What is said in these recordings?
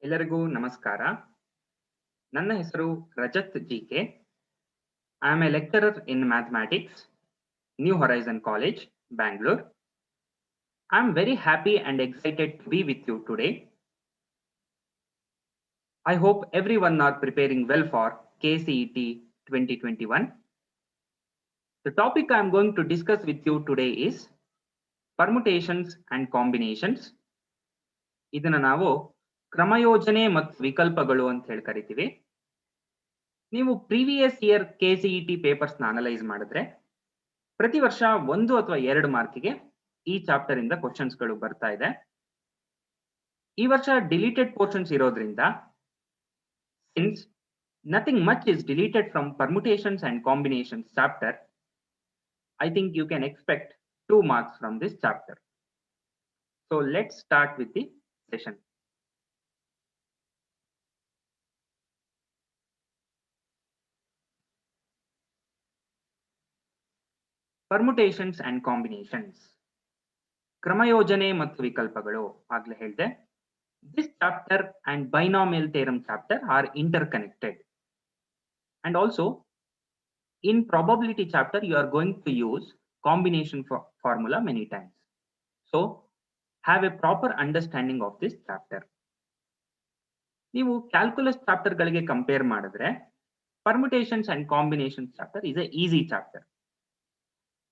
ಎಲ್ಲರಿಗೂ ನಮಸ್ಕಾರ. ನನ್ನ ಹೆಸರು Rajat GK. I am a lecturer in mathematics, New Horizon College, Bangalore. I am very happy and excited to be with you today. I hope everyone are preparing well for KCET 2021. The topic I am going to discuss with you today is permutations and combinations. ಇದನ್ನ ನಾವು ಕ್ರಮಯೋಜನೆ ಮತ್ತು ವಿಕಲ್ಪಗಳು ಅಂತ ಹೇಳಿ ಕರಿತೀವಿ. ನೀವು previous year KCET papers ನ analyse ಮಾಡಿದ್ರೆ ಪ್ರತಿ ವರ್ಷ 1 ಅಥವಾ 2 ಮಾರ್ಕಿಗೆ ಈ ಚಾಪ್ಟರ್ ಇಂದ ಕ್ವಶನ್ಸ್ ಗಳು ಬರ್ತಾ ಇದೆ. ಈ ವರ್ಷ ಡಿಲೀಟೆಡ್ ಪೋರ್ಷನ್ಸ್ ಇರೋದ್ರಿಂದ since nothing much is deleted from permutations and combinations chapter, I think you can expect 2 marks from this chapter. So let's start with the session. Permutations and combinations. ಕ್ರಮಯೋಜನೆ ಮತ್ತು ವಿಕಲ್ಪಗಳು ಆಗ್ಲೇ ಹೇಳಿದೆ. This chapter and binomial theorem chapter are interconnected. And also in probability chapter you are going to use combination formula many times. So have a proper understanding of this chapter. ನೀವು calculus chapter ಗಳಿಗೆ compare ಮಾಡಿದ್ರೆ permutations and combinations chapter is a easy chapter.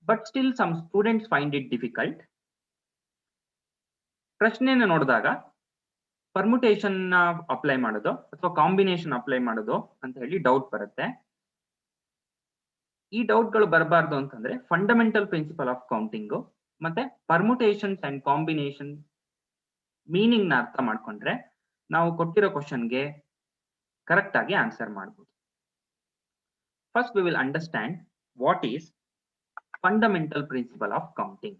But still some students find it difficult. ಪ್ರಶ್ನೆನ ನೋಡಿದಾಗ permutation apply ಮಾಡೋದು ಅಥವಾ combination apply ಮಾಡೋದು ಅಂತ ಹೇಳಿ ಡೌಟ್ ಬರುತ್ತೆ. ಈ ಡೌಟ್ ಗಳು ಬರಬಾರ್ದು ಅಂತಂದ್ರೆ ಫಂಡಮೆಂಟಲ್ ಪ್ರಿನ್ಸಿಪಲ್ ಆಫ್ ಕೌಂಟಿಂಗ್ ಮತ್ತೆ ಪರ್ಮುಟೇಷನ್ಸ್ ಅಂಡ್ ಕಾಂಬಿನೇಷನ್ ಮೀನಿಂಗ್ ನ ಅರ್ಥ ಮಾಡ್ಕೊಂಡ್ರೆ ನಾವು ಕೊಟ್ಟಿರೋ ಕ್ವಶನ್ಗೆ ಕರೆಕ್ಟ್ ಆಗಿ ಆನ್ಸರ್ ಮಾಡಬಹುದು. First we will understand what is fundamental principle of counting.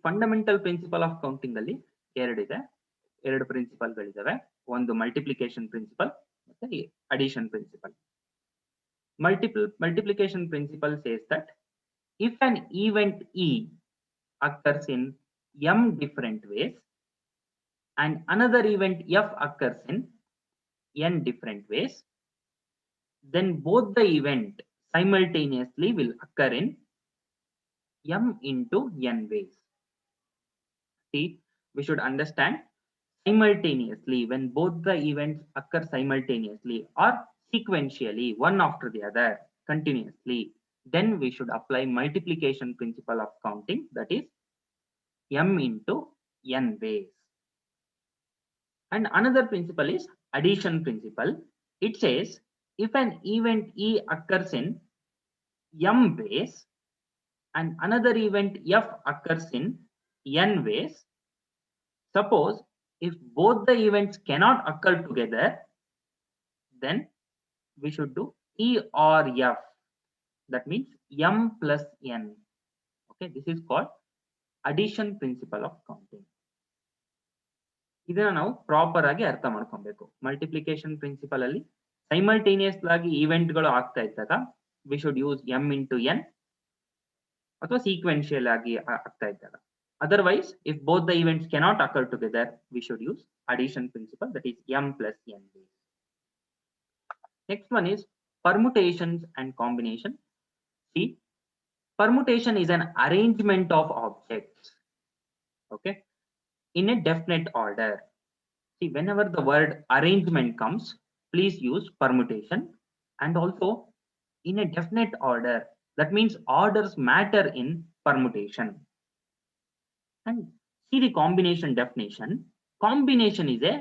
Fundamental principle of counting ಅಲ್ಲಿ ಎರಡು ಪ್ರಿನ್ಸಿಪಲ್ ಗಳಿದಾವೆ. ಒಂದು ಮಲ್ಟಿಪ್ಲಿಕೇಶನ್ ಪ್ರಿನ್ಸಿಪಲ್ ಮತ್ತೆ addition principle. Multiplication principle says that if an event E occurs in m different ways and another event F occurs in n different ways, then both the event simultaneously will occur in m into n ways. See, we should understand simultaneously, when both the events occur simultaneously or sequentially, one after the other, continuously, then we should apply multiplication principle of counting, that is m into n ways. And another principle is addition principle. It says if an event E occurs in m ways and another event F occurs in n ways, suppose if both the events cannot occur together, then we should do E or F. That means m plus n. Okay, this is called addition principle of counting. ಇದನ್ನ ನಾವು proper ಆಗಿ ಅರ್ಥ ಮಾಡ್ಕೊಬೇಕು. Multiplication principal ಅಲ್ಲಿ simultaneous ಆಗಿ event ಗಳು ಆಗ್ತಾ ಇದ್ದಾಗ we should use m into n, ಅಥವಾ ಸೀಕ್ವೆನ್ಷಿಯಲ್ ಆಗಿ ಆಗ್ತಾ ಇದ್ದಾಗ. Otherwise, if both the events cannot occur together, we should use addition principle, that is m plus n. Next one is permutations and combination. See, permutation is an arrangement of objects, okay, in a definite order. See, whenever the word arrangement comes, please use permutation, and also in a definite order. That means orders matter in permutation. And see the combination definition. Combination is a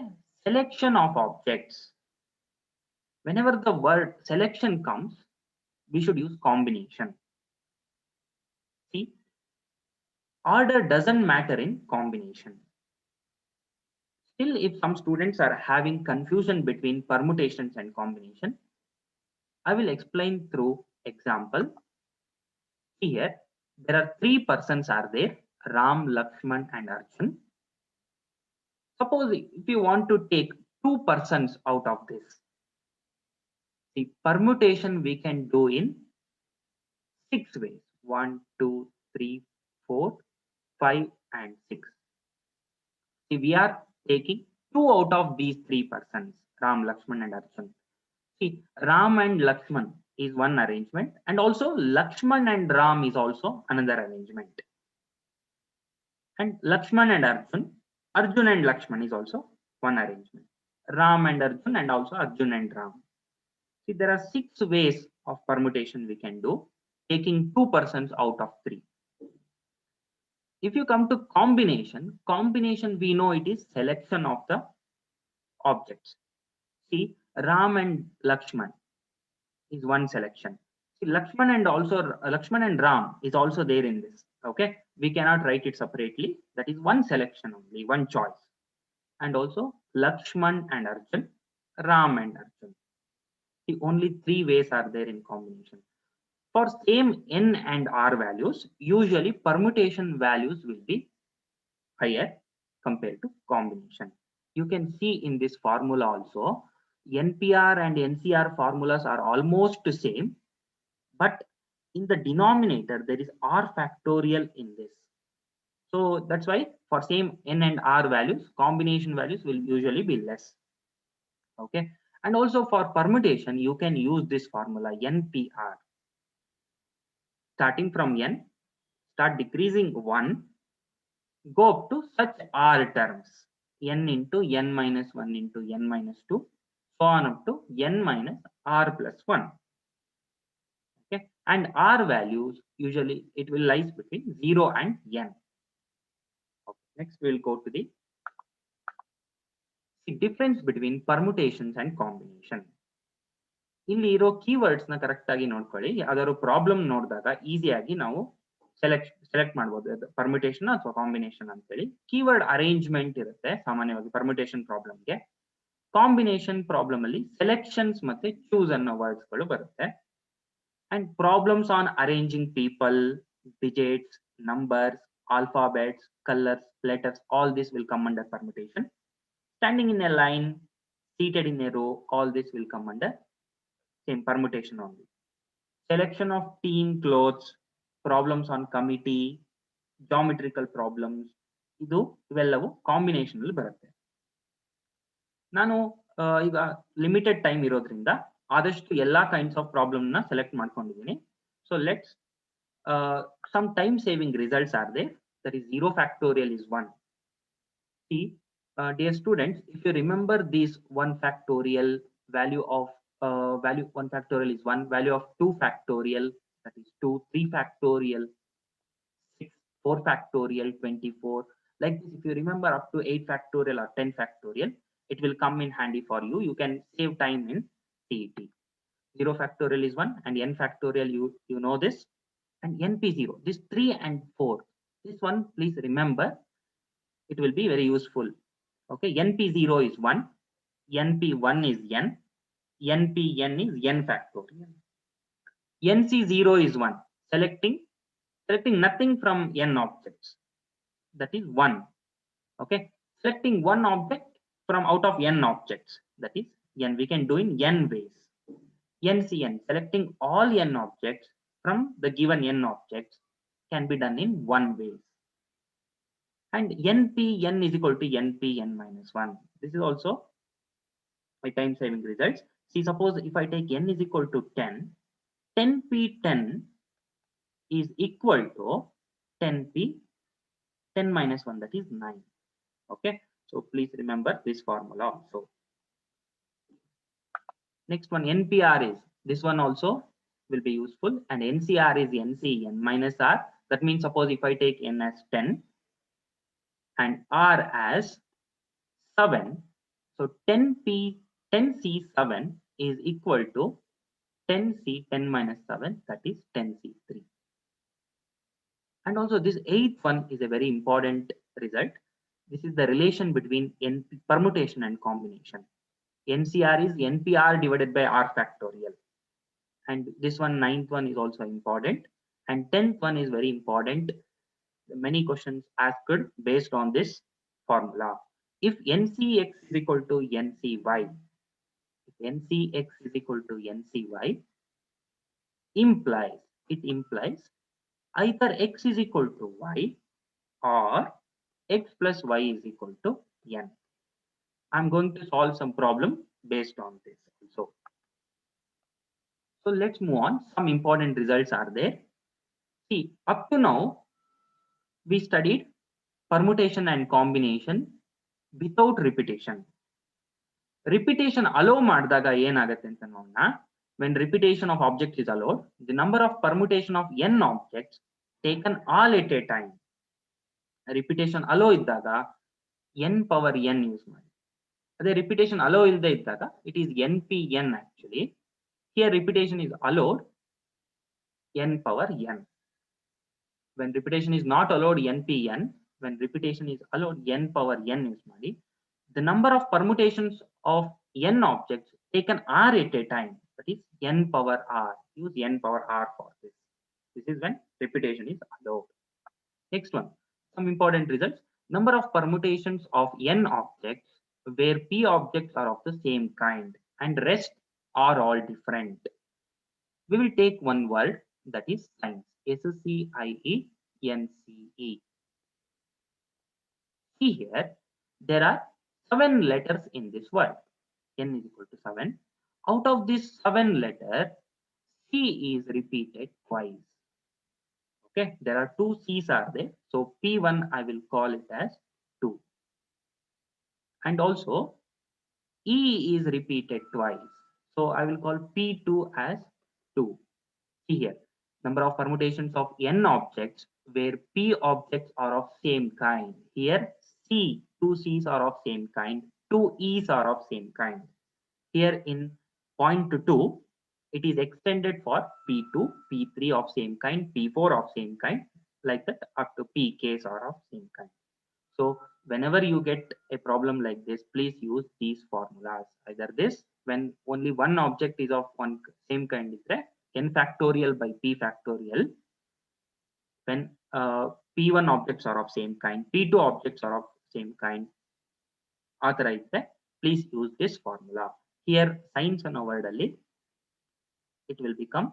selection of objects. Whenever the word selection comes, we should use combination. See, order doesn't matter in combination. Still, if some students are having confusion between permutations and combination, I will explain through example. Here, there are 3 persons are there, Ram, Lakshman and Arjun. Suppose if you want to take 2 persons out of this, the permutation we can do in 6 ways. 1, 2, 3, 4, 5 and 6. See, we are taking two out of these three persons, Ram, Lakshman, and Arjun. See, Ram and Lakshman is one arrangement, and also Lakshman and Ram is also another arrangement. And Lakshman and Arjun, Arjun and Lakshman is also one arrangement. Ram and Arjun, and also Arjun and Ram. See, there are 6 ways of permutation we can do, taking 2 persons out of 3. If you come to combination, we know it is selection of the objects. See, Ram and Lakshman is one selection. See, Lakshman and Ram is also there in this. Okay, we cannot write it separately. That is one selection only, one choice. And also Lakshman and Arjun, Ram and Arjun. See, only 3 ways are there in combination. For same n and r values, usually permutation values will be higher compared to combination. You can see in this formula also, NPR and NCR formulas are almost the same, but in the denominator, there is r factorial in this. So that's why for same n and r values, combination values will usually be less. Okay. And also for permutation, you can use this formula NPR. Starting from n, start decreasing 1, go up to such r terms, n into n minus 1 into n minus 2, so on up to n minus r plus 1. Okay, and r values usually it will lies between 0 and n. Okay. Next we'll go to the difference between permutations and combination. ಇಲ್ಲಿ ಇರೋ keywords ನ correct ಆಗಿ ನೋಡ್ಕೊಳ್ಳಿ. ಯಾವ್ದಾದ್ರು problem ನೋಡಿದಾಗ ಈಸಿಯಾಗಿ ನಾವು select ಮಾಡಬಹುದು, ಪರ್ಮಿಟೇಷನ್ ಅಥವಾ ಕಾಂಬಿನೇಷನ್ ಅಂತ ಹೇಳಿ. ಕೀವರ್ಡ್ ಅರೇಂಜ್ಮೆಂಟ್ ಇರುತ್ತೆ ಸಾಮಾನ್ಯವಾಗಿ ಪರ್ಮಿಟೇಷನ್ ಪ್ರಾಬ್ಲಮ್ಗೆ. ಕಾಂಬಿನೇಷನ್ ಪ್ರಾಬ್ಲಮ್ ಅಲ್ಲಿ ಸೆಲೆಕ್ಷನ್ಸ್ ಮತ್ತೆ ಚೂಸ್ ಅನ್ನೋ ವರ್ಡ್ಸ್ ಗಳು ಬರುತ್ತೆ. And problems on arranging people, digits, numbers, alphabets, colors, letters, all this will come under permutation. Standing in a line, seated in a row, all this will come under same permutation only. Selection of team clothes, problems on committee, geometrical problems, ಇದು ಇವೆಲ್ಲವೂ combination ಅಲ್ಲಿ ಬರುತ್ತೆ. ನಾನು ಈಗ limited time ಇರೋದ್ರಿಂದ ಆದಷ್ಟು ಎಲ್ಲಾ kinds of problem ನ ಸೆಲೆಕ್ಟ್ ಮಾಡ್ಕೊಂಡಿದ್ದೀನಿ. So let's some time saving results are there. That is 0 factorial is 1. See, dear students, if you remember this 1 factorial, value of 1 factorial is 1, value of 2 factorial, that is 2, 3 factorial, 6, 4 factorial, 24. Like this, if you remember up to 8 factorial or 10 factorial, it will come in handy for you. You can save time in CET. 0 factorial is 1 and n factorial, you know this. And NP0, this 3 and 4, this one please remember, it will be very useful. Okay, NP0 is 1, NP1 is n, NPn is n factorial. NC0 is 1, selecting nothing from n objects, that is 1. Okay, selecting one object from out of n objects, that is n. We can do in n ways. NCn, selecting all n objects from the given n objects, can be done in 1 way. And NPn is equal to NPn minus 1. This is also my time saving results. See, suppose if I take n is equal to 10, 10p10 is equal to 10p 10 minus 1, that is 9. Okay, so please remember this formula also. Next one, NPR is, this one also will be useful, and NCR is NCn minus r. That means suppose if I take n as 10 and r as 7, so 10c7 is equal to 10c 10 minus 7, that is 10c3. And also this 8th one is a very important result. This is the relation between permutation and combination. NCR is NPR divided by r factorial. And this one, 9th one, is also important, and 10th one is very important. Many questions asked based on this formula. If NCX is equal to NCY, if NCX is equal to NCY, it implies either x is equal to y or x plus y is equal to n. I'm going to solve some problem based on this also. So let's move on. Some important results are there. See, up to now, we studied permutation and combination without repetition. Repetition allow ಮಾಡಿದಾಗ ಏನಾಗುತ್ತೆ ಅಂತ ನೋಡೋಣ. When repetition of objects is allowed, the number of permutation of n objects taken all at a time. Repetition allow ಇದ್ದಾಗ n power n use ಮಾಡಿ. ಅದೇ repetition allow ಇಲ್ಲದೆ ಇದ್ದಾಗ it is npn actually. Here repetition is allowed n power n. When repetition is not allowed npn, when repetition is allowed n power n use ಮಾಡಿ. The number of permutations of n objects taken r at a time, that is n power r. Use n power r for this. This is when repetition is allowed. Next one, some important results. Number of permutations of n objects where p objects are of the same kind and rest are all different. We will take one word, that is science. SCIENCE. See here, there are 7 letters in this word. N is equal to 7. Out of this 7 letter, C is repeated twice. Okay, there are 2 C's are there. So P1 I will call it as 2. And also E is repeated twice. So I will call P2 as 2. See here, number of permutations of n objects where p objects are of same kind. Here C, 2 C's are of same kind, 2 E's are of same kind. Here in point 2, it is extended for P2, P3 of same kind, P4 of same kind, like that up to Pk's are of same kind. So whenever you get a problem like this, please use these formulas. Either this, when only one object is of one same kind, is n factorial by p factorial. When p1 objects are of same kind, p2 objects are of same kind, authorize that, please use this formula. Here signs on our word, it will become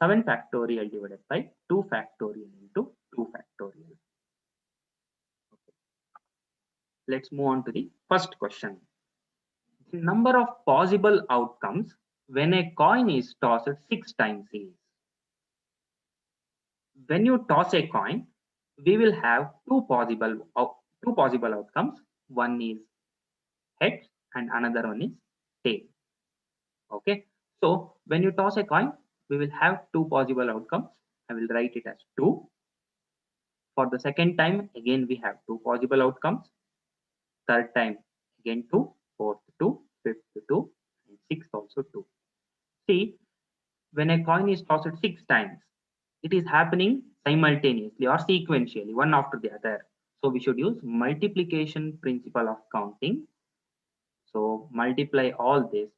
7 factorial divided by 2 factorial into 2 factorial. Okay. Let's move on to the first question. The number of possible outcomes when a coin is tossed 6 times is. When you toss a coin, we will have two possible outcomes. One is heads and another one is tail. Okay, so when you toss a coin, we will have two possible outcomes. I will write it as 2. For the second time, again we have two possible outcomes. Third time, again 2. Fourth 2, fifth 2, and sixth also 2. See, when a coin is tossed 6 times, it is happening simultaneously or sequentially, one after the other. So we should use multiplication principle of counting. So multiply all this,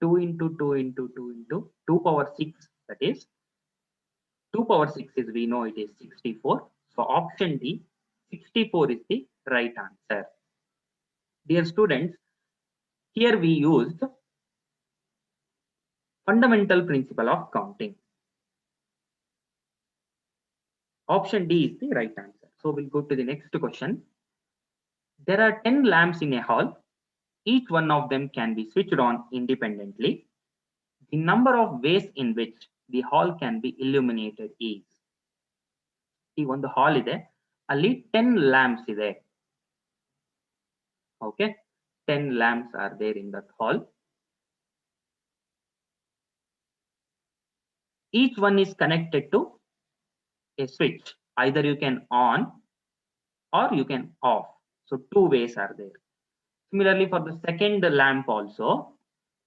2 into 2 into 2 into 2 power 6, that is 2 power 6 is, we know it is 64. So option D, 64 is the right answer. Dear students, here we used fundamental principle of counting. Option D is the right answer. So we'll go to the next question. There are 10 lamps in a hall. Each one of them can be switched on independently. The number of ways in which the hall can be illuminated is. See, one the hall is there. Only 10 lamps is there. Okay, 10 lamps are there in that hall. Each one is connected to a switch. Either you can on or you can off. So 2 ways are there. Similarly, for the second lamp also,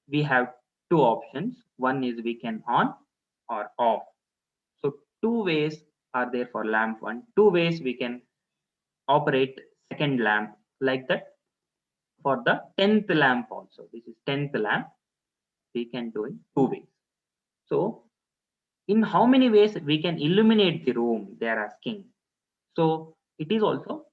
we have 2 options. One is we can on or off. So 2 ways are there for lamp 1. 2 ways we can operate second lamp, like that. For the 10th lamp also, this is 10th lamp, we can do in 2 ways. So in how many ways we can illuminate the room, they are asking. So it is also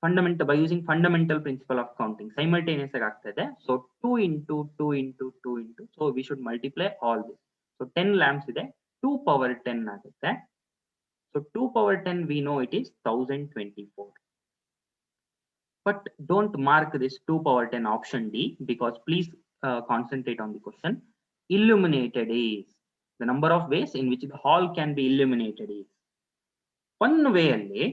fundamental, by using fundamental principle of counting, simultaneous agtade. So 2 into 2 into 2 into, so we should multiply all this. So 10 lamps ide, 2 power 10 agutte. So 2 power 10, we know it is 1024. but don't mark this 2 power 10 option D, because please concentrate on the question. Illuminated is the number of ways in which the hall can be illuminated is. One way ಅಲ್ಲಿ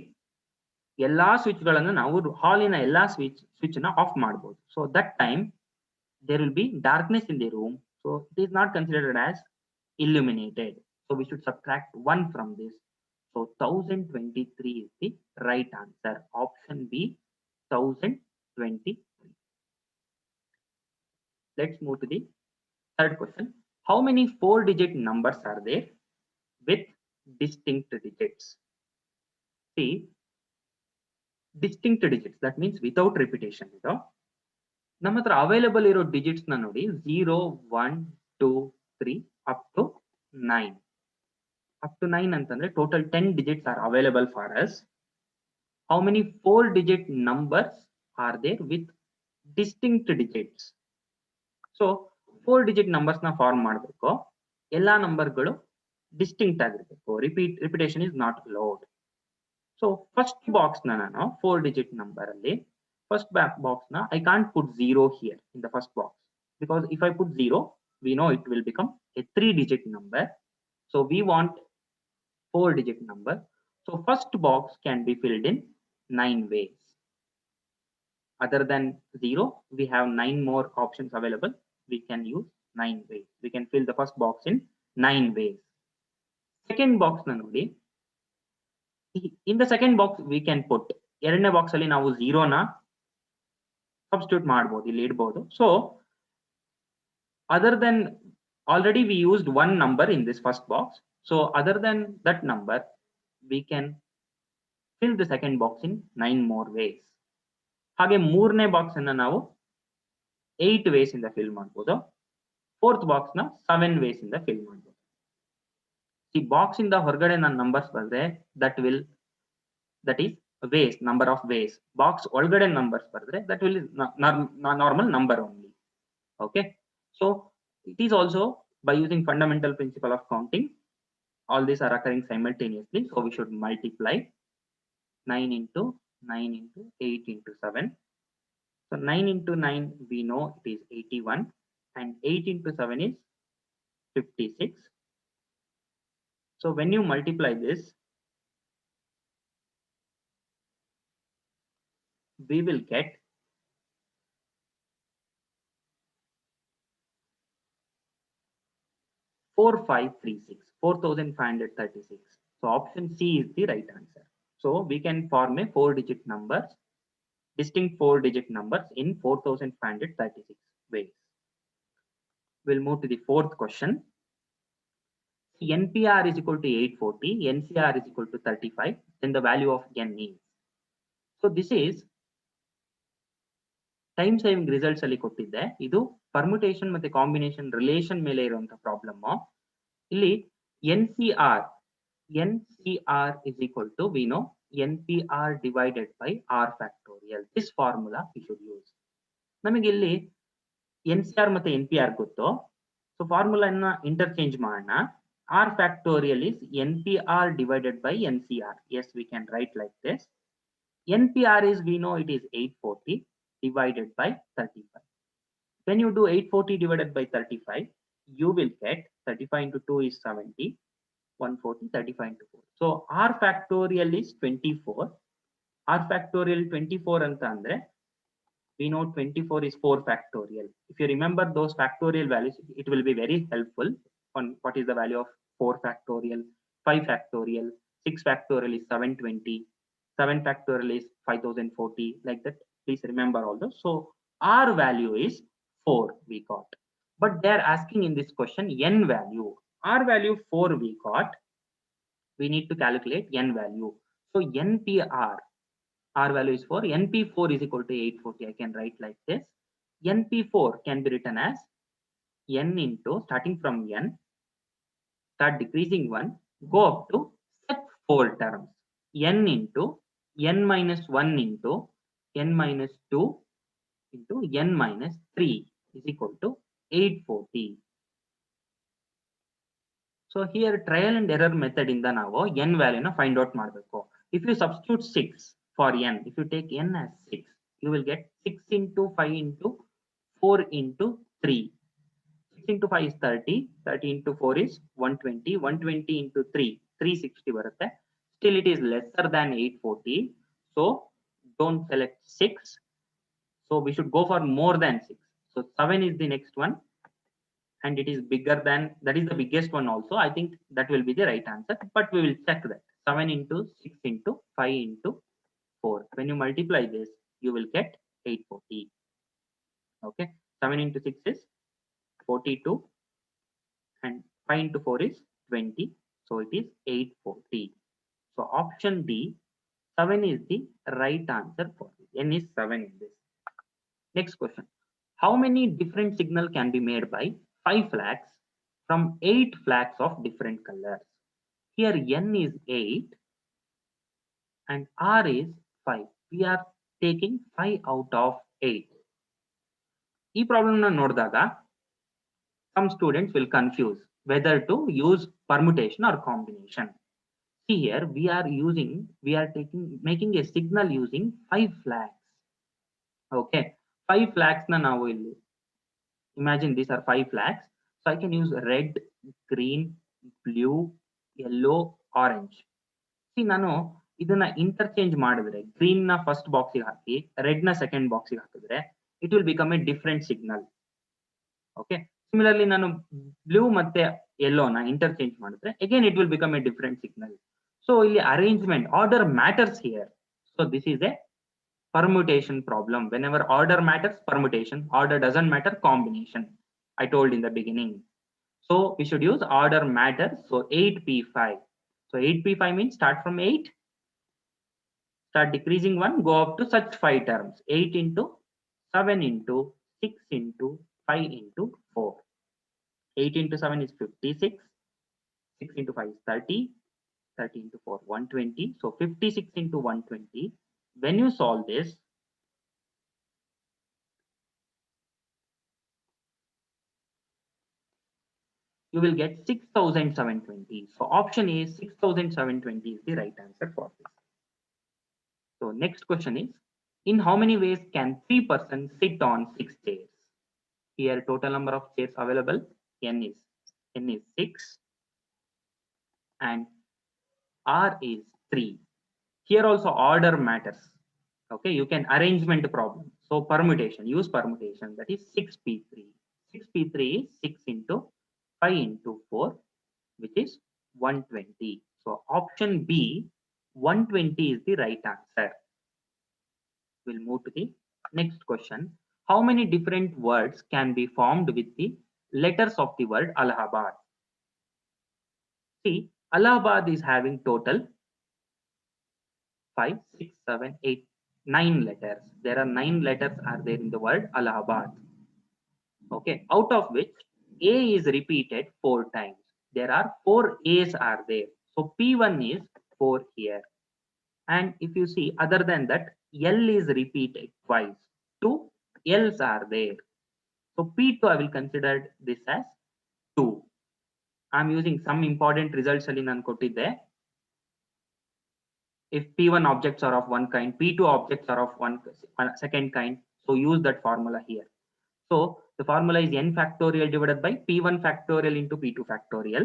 ಎಲ್ಲಾ switch ಗಳನ್ನು ನಾವು ಹಾಲಿನ ಎಲ್ಲಾ switch ನ of ಮಾಡಬಹುದು. So that time there will be darkness in the room, so it is not considered as illuminated. So we should subtract 1 from this. So 1023 is the right answer. Option B, 1023. Let's move to the third question. How many 4-digit numbers are there with distinct digits? See, distinct digits, that means without repetition. ನಮ್ಮ ಹತ್ರ available ಇರೋ digits ನ ನೋಡಿ 0, 1, 2, 3 up to 9. Up to 9 ಅಂತಂದ್ರೆ total 10 digits are available for us. How many 4-digit numbers are there with distinct digits? So 4-digit numbers ನ form ಮಾಡಬೇಕು. ಎಲ್ಲಾ ನಂಬರ್ಗಳು distinct ಆಗಿರಬೇಕು. repetition is not allowed. So first box ನ ನಾನು 4-digit number ಅಲ್ಲಿ first box na I can't put 0 here in the first box, because if I put 0, we know it will become a 3-digit number. So we want 4-digit number. So first box can be filled in 9 ways. Other than 0, we have 9 more options available. We can use 9 ways. We can fill the first box in 9 ways. Second box na nodi, in the second box we can put ಎರಡನೇ box ಅಲ್ಲಿ ನಾವು 0 ನ substitute ಮಾಡಬಹುದು, ಇಲ್ಲಿ ಇಡಬಹುದು. So other than, already we used one number in this first box, so other than that number we can fill the second box in 9 more ways. ಹಾಗೆ ಮೂರನೇ box ಅನ್ನು ನಾವು 8 ways ಇಂದ fill ಮಾಡಬಹುದು. ಫೋರ್ತ್ ಬಾಕ್ಸ್ ನ 7 ways ಇಂದ fill ಮಾಡಬಹುದು. ಈ ಬಾಕ್ಸ್ ಇಂದ ಹೊರಗಡೆ ನಾನು ನಂಬರ್ಸ್ ಬಂದ್ರೆ that is ways, number of ways. Box ಒಳಗಡೆ numbers bardre, that will is normal number only. Okay, so it is also by using fundamental principle of counting, all these are occurring simultaneously. So we should multiply 9 into 9 into 8 into 7. So 9 into 9 we know it is 81, and 8 into 7 is 56. So when you multiply this, we will get 4536. So option C is the right answer. So we can form a 4-digit numbers, distinct 4-digit numbers in 4536 ways. We'll move to the fourth question. NPR is equal to 840, NCR is equal to 35, then the value of N is. So this is time saving results ಅಲ್ಲಿ ಕೊಟ್ಟಿದ್ದೆ. ಇದು permutation ಮತ್ತೆ combination relation ಮೇಲೆ ಇರುವಂತಹ problem. ಇಲ್ಲಿ NCR is equal to, we know, NPR divided by R factorial. This formula we should use. ನಮಗೆ ಇಲ್ಲಿ NCR ಮತ್ತೆ NPR ಗೊತ್ತು. ಸೊ ಫಾರ್ಮುಲಾ ಅನ್ನ ಇಂಟರ್ಚೇಂಜ್ ಮಾಡೋಣ. R factorial is NPR divided by NCR. Yes, we can write like this. NPR is, we know it is 840 divided by 35. When you do 840 divided by 35, you will get 35 into 2 is 70, 140, 35 into 4. So R factorial is 24. R factorial 24 anta andre, we know 24 is 4 factorial. If you remember those factorial values, it will be very helpful on what is the value of 4 factorial, 5 factorial, 6 factorial is 720, 7 factorial is 5040, like that. Please remember all those. So R value is 4 we got, but they are asking in this question N value. R value 4 we got, we need to calculate N value. So NPR, R value is 4, NP4 is equal to 840. I can write like this. NP4 can be written as N into, starting from N, start decreasing 1, go up to set 4 terms. N into N minus 1 into N minus 2 into N minus 3 is equal to 840. So here trial and error method inda ನಾವು N value na find out ಮಾಡಬೇಕು. If you substitute 6 for N, if you take N as 6, you will get 6 into 5 into 4 into 3. 6 into 5 is 30, 30 into 4 is 120, 120 into 3, 360 barutte. Still it is lesser than 840. So don't select 6. So we should go for more than 6. So 7 is the next one. And it is bigger than, that is the biggest one also. I think that will be the right answer, but we will check that. 7 into 6 into 5 into 4. When you multiply this, you will get 840. Okay. 7 into 6 is 42 and 5 into 4 is 20. So it is 840. So option D, 7 is the right answer for this. N is 7 in this. Next question. How many different signal can be made by 5 flags from 8 flags of different colors? Here N is 8 and R is 5. We are taking 5 out of 8. ಈ problem ನ ನೋಡಿದಾಗ some students will confuse whether to use permutation or combination. See here we are making a signal using 5 flags. Okay, 5 flags na ನಾವು ಇಲ್ಲಿ imagine these are 5 flags, so I can use red, green, blue, yellow, orange. See ನಾನು ಇದನ್ನ interchange ಮಾಡಿದ್ರೆ green ನ first box ಗೆ ಹಾಕಿ red ನ second box ಗೆ ಹಾಕಿದ್ರೆ it will become a different signal. Okay, similarly ನಾನು ಬ್ಲೂ ಮತ್ತೆ ಯೆಲ್ಲೋ ನ ಇಂಟರ್ಚೇಂಜ್ ಮಾಡಿದ್ರೆ again it will become a different signal. So ಇಲ್ಲಿ arrangement order matters here. So this is a permutation problem. Whenever order matters, permutation. Order doesn't matter, combination. I told in the beginning. So we should use order matters. So 8p5. So 8p5 means start from 8, start decreasing 1, go up to such 5 terms. 8 into 7 into 6 into 5 into 4. 8 into 7 is 56. 6 into 5 is 30. 30 into 4, 120. So 56 into 120. When you solve this, you will get 6,720. So option A, 6,720 is the right answer for this. So next question is, in how many ways can 3 persons sit on 6 chairs? Here total number of chairs available, N is 6 and R is 3. Here also order matters. Okay, you can arrangement problem. So permutation, use permutation, that is 6p3. 6p3 is 6 into 5 into 4, which is 120. So option B, 120 is the right answer. We'll move to the next question. How many different words can be formed with the letters of the word Allahabad? See, Allahabad is having total 5, 6, 7, 8, 9 letters. There are 9 letters are there in the word Allahabad. Okay, out of which A is repeated 4 times. There are 4 A's are there. So P1 is 4 here. And if you see, other than that, L is repeated twice. 2 L's are there. So P2 I will consider this as 2. I'm using some important results ಅಲ್ಲಿ ನಾನು ಕೊಟ್ಟಿದ್ದೆ. If P1 objects are of one kind, P2 objects are of one second kind. So use that formula here. So the formula is n factorial divided by P1 factorial into P2 factorial.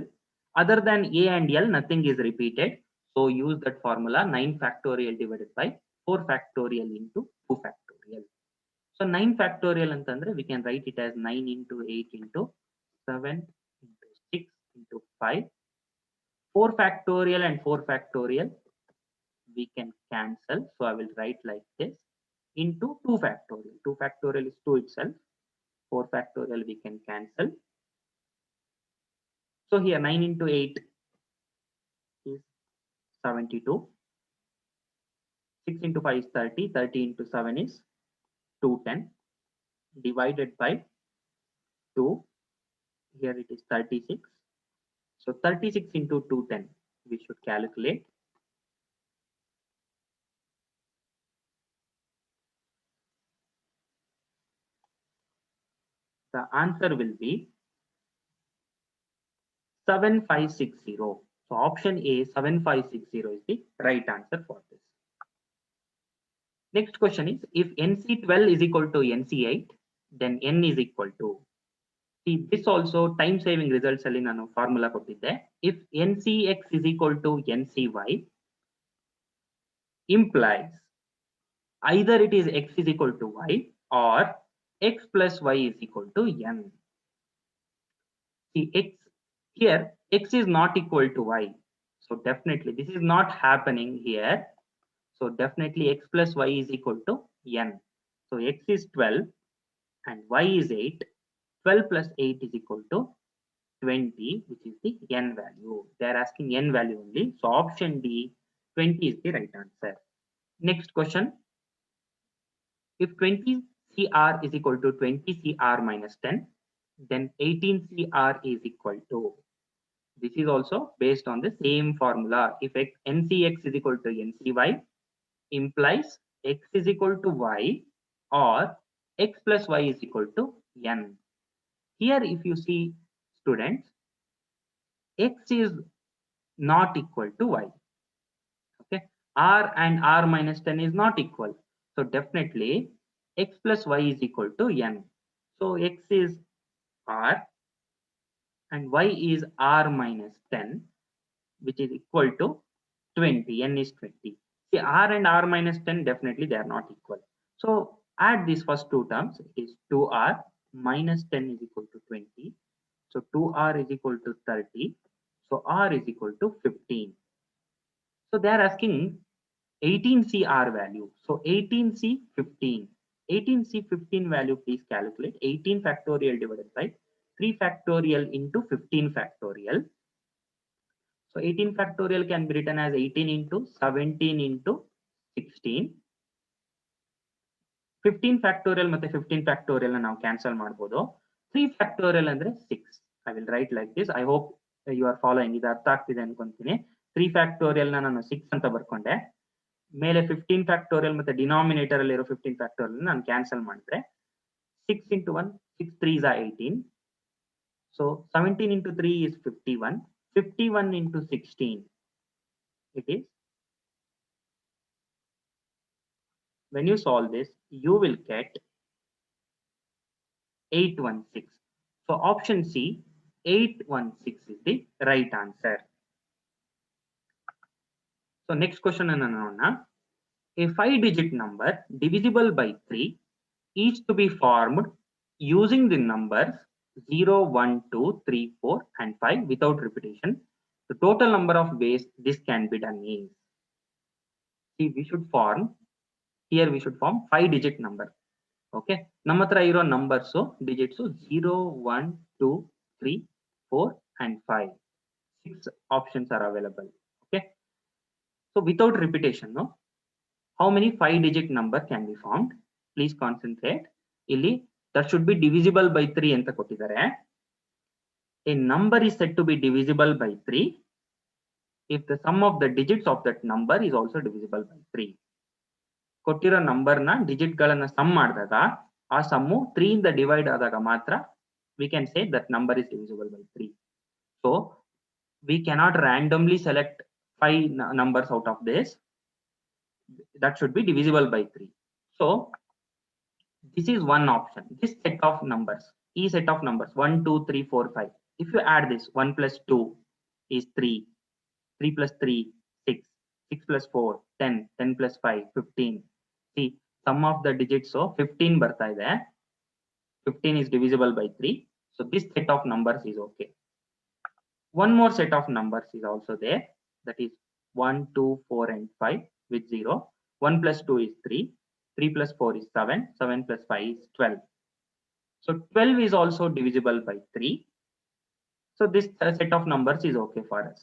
Other than A and L, nothing is repeated. So use that formula 9 factorial divided by 4 factorial into 2 factorial. So 9 factorial antandre we can write it as 9 into 8 into 7 into 6 into 5. 4 factorial and 4 factorial we can cancel. So I will write like this into 2 factorial. 2 factorial is 2 itself. 4 factorial we can cancel. So here 9 into 8 is 72. 6 into 5 is 30. 30 into 7 is 210. Divided by 2. Here it is 36. So 36 into 210 we should calculate. The answer will be 7560. So option A, 7560 is the right answer for this. Next question is, if NC12 is equal to NC8, then N is equal to, see this also time saving results ಅಲ್ಲಿ ನಾನು formula ಕೊಟ್ಟಿದ್ದೆ. If NCX is equal to NCY implies either it is X is equal to Y or X plus Y is equal to N. See X here, X is not equal to Y. So definitely this is not happening here. So definitely X plus Y is equal to N. So X is 12 and Y is 8. 12 plus 8 is equal to 20, which is the N value. They are asking N value only. So option D, 20 is the right answer. Next question. If 20 CR is equal to 20 CR minus 10, then 18 CR is equal to. This is also based on the same formula. If NCX is equal to NCY, implies X is equal to Y or X plus Y is equal to N. Here, if you see, students, X is not equal to Y. Okay, R and R minus 10 is not equal. So definitely X plus Y is equal to N. So X is R and Y is R minus 10, which is equal to 20. N is 20. See, R and R minus 10, definitely they are not equal. So add these first two terms. It is 2R minus 10 is equal to 20. So 2R is equal to 30. So R is equal to 15. So they are asking 18CR value. So 18C15. 18C15 value, please calculate. 18 factorial divided by 3 factorial into 15 factorial. So 18 factorial can be written as 18 into 17 into 16. 15 factorial ಮತ್ತೆ 15 factorial ನಾವು cancel ಮಾಡಬಹುದು. 3 factorial ಅಂದ್ರೆ 6. I will write like this. I hope you are following. ಇದು ಅರ್ಥ ಆಗ್ತಿದೆ ಅನ್ಕೊಂತೀನಿ. 3 factorial ನಾನು 6 ಅಂತ ಬರ್ಕೊಂಡೆ. ಮೇಲೆ 15 factorial ಮತ್ತೆ ಡಿನಾಮಿನೇಟರ್ ಅಲ್ಲಿ ಇರೋ 15 factorial ನಾನು ಕ್ಯಾನ್ಸಲ್ ಮಾಡಿದ್ರೆ 6 into 1, 6 3s are 18. So 17 into 3 is 51. 51 into 16, it is, when you solve this, you will get 816. So option C, 816 is the right answer. So next question, a 5-digit number divisible by 3 is to be formed using the numbers 0, 1, 2, 3, 4 and 5 without repetition. The total number of ways this can be done is, see, we should form, here we should form 5-digit number. Okay, ನಮ್ಮ ಹತ್ರ ಇರೋ numbers digits 0, 1, 2, 3, 4 and 5. 6 options are available. Okay, so without repetition, how many 5-digit number can be formed? Please concentrate. Illi that should be divisible by 3 ಅಂತ ಕೊಟ್ಟಿದ್ದಾರೆ. A number is said to be divisible by 3 if the sum of the digits of that number is also divisible by 3. ಕೊಟ್ಟಿರೋ number ನ digit ಗಳನ್ನ some ಮಾಡಿದಾಗ ಆ sum 3 ಇಂದ divide ಆದಾಗ ಮಾತ್ರ we can say that number is divisible by 3. So we cannot randomly select 5 numbers out of this. That should be divisible by 3. So this is one option. This set of numbers, set of numbers 1, 2, 3, 4, 5. If you add this, 1 plus 2 is 3, 3 plus 3, 6, 6 plus 4, 10, 10 plus 5, 15. See, sum of the digits 15 ಬರ್ತಾ ಇದೆ. 15 is divisible by 3. So this set of numbers is okay. One more set of numbers is also there. That is 1, 2, 4 and 5 with 0. 1 plus 2 is 3. 3 plus 4 is 7. 7 plus 5 is 12. So 12 is also divisible by 3. So this set of numbers is okay for us.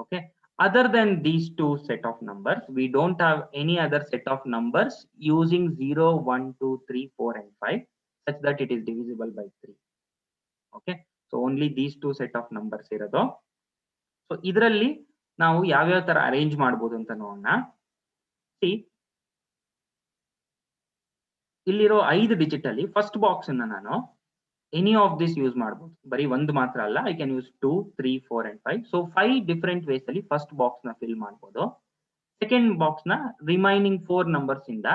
Okay. Other than these two set of numbers, we don't have any other set of numbers using 0, 1, 2, 3, 4 and 5 such that it is divisible by 3. Okay. So only these two set of numbers ಇರೋದು. So ಇದರಲ್ಲಿ ನಾವು ಯಾವ್ಯಾವ ತರ arrange ಮಾಡಬಹುದು ಅಂತ ನೋಡೋಣ. See, ಇಲ್ಲಿರೋ 5 digit ಅಲ್ಲಿ ಫಸ್ಟ್ ಬಾಕ್ಸ್ ಅನ್ನ ನಾನು ಎನಿ ಆಫ್ ದಿಸ್ ಯೂಸ್ ಮಾಡಬಹುದು. ಬರೀ ಒಂದು ಮಾತ್ರ ಅಲ್ಲ, I can use 2, 3, 4 and 5. So 5 different ways ಅಲ್ಲಿ ಫಸ್ಟ್ ಬಾಕ್ಸ್ ನ ಫಿಲ್ ಮಾಡಬಹುದು. ಸೆಕೆಂಡ್ ಬಾಕ್ಸ್ ನ ರಿಮೈನಿಂಗ್ 4 ನಂಬರ್ಸ್ ಇಂದ